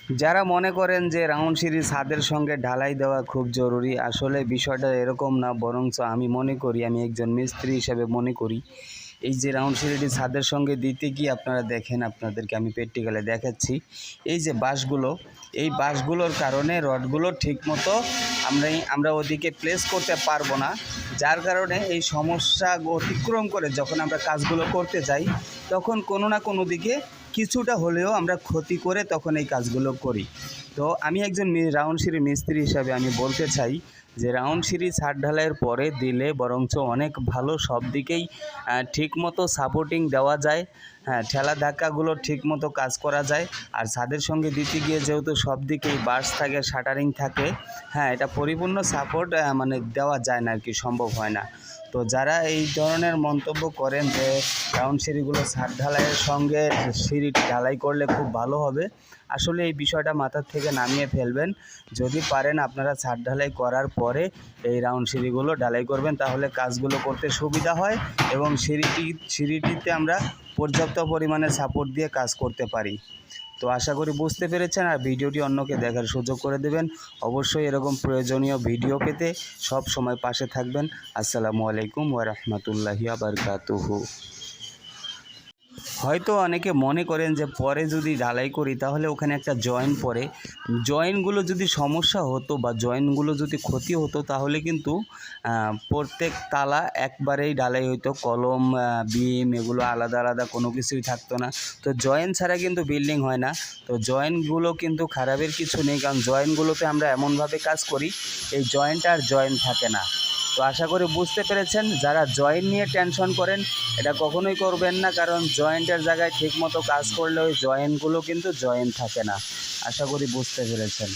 যারা মনে করেন যে রাউন্ড সিঁড়ি ছাদের সঙ্গে ঢালাই দেওয়া খুব জরুরি, আসলে বিষয়টা এরকম না, বরঞ্চ আমি মনে করি, আমি একজন মিস্ত্রি হিসেবে মনে করি এই যে রাউন্ড সিঁড়িটি ছাদের সঙ্গে দিতে গিয়ে আপনারা দেখেন, আপনাদেরকে আমি প্র্যাকটিক্যালে দেখাচ্ছি। এই যে বাঁশগুলো, এই বাঁশগুলোর কারণে রডগুলো ঠিকমতো আমরা ওদিকে প্লেস করতে পারবো না, যার কারণে এই সমস্যা অতিক্রম করে যখন আমরা কাজগুলো করতে যাই তখন কোনো না কোনো দিকে কিছুটা হলেও আমরা ক্ষতি করে তখন এই কাজগুলো করি। তো আমি একজন রাউন্ড সিঁড়ি মিস্ত্রি হিসাবে আমি বলতে চাই যে রাউন্ড সিঁড়ি ছাদ ঢালাইয়ের পরে দিলে বরঞ্চ অনেক ভালো, সব দিকেই ঠিকমতো সাপোর্টিং দেওয়া যায়। হ্যাঁ, ঠেলা ধাক্কাগুলো ঠিকমতো কাজ করা যায়। আর ছাদের সঙ্গে দিতে গিয়ে যেহেতু সব দিকেই বার্স থাকে, শাটারিং থাকে, হ্যাঁ, এটা পরিপূর্ণ সাপোর্ট মানে দেওয়া যায় না আর কি, সম্ভব হয় না। তো যারা এই ধরনের মন্তব্য করেন যে রাউন্ড সিঁড়িগুলো ছাদ ঢালাইয়ের সঙ্গে সিঁড়ি ঢালাই করলে খুব ভালো হবে, আসলে এই বিষয়টা মাথার থেকে নামিয়ে ফেলবেন। যদি পারেন আপনারা ছাদ ঢালাই করার পরে এই রাউন্ড সিঁড়িগুলো ঢালাই করবেন, তাহলে কাজগুলো করতে সুবিধা হয় এবং সিঁড়িটিতে আমরা পর্যাপ্ত পরিমাণে সাপোর্ট দিয়ে কাজ করতে পারি। তো আশা করি বুঝতে পেরেছেন, আর ভিডিওটি অন্যকে দেখার সুযোগ করে দেবেন। অবশ্যই এরকম প্রয়োজনীয় ভিডিও পেতে সব সময় পাশে থাকবেন। আসসালামু আলাইকুম ওয়া রাহমাতুল্লাহি ওয়া বারাকাতুহু। হয়তো অনেকে মনে করেন যে পরে যদি ঢালাই করি তাহলে ওখানে একটা জয়েন্ট পড়ে, জয়েন্টগুলো যদি সমস্যা হতো বা জয়েন্টগুলো যদি ক্ষতি হতো তাহলে কিন্তু প্রত্যেক তালা একবারেই ঢালাই হইতো, কলম বিম এগুলো আলাদা আলাদা কোনো কিছুই থাকতো না। তো জয়েন্ট ছাড়া কিন্তু বিল্ডিং হয় না। তো জয়েন্টগুলো কিন্তু খারাপের কিছু নেই, কারণ জয়েন্টগুলোতে আমরা এমনভাবে কাজ করি এই জয়েন্ট আর জয়েন্ট থাকে না। তো আশা করি বুঝতে পেরেছেন। যারা জয়েন্ট নিয়ে টেনশন করেন এটা কখনোই করবেন না, কারণ জয়েন্টের জায়গায় ঠিকমতো কাজ করলে ওই জয়েন্টগুলো কিন্তু জয়েন্ট থাকে না। আশা করি বুঝতে পেরেছেন।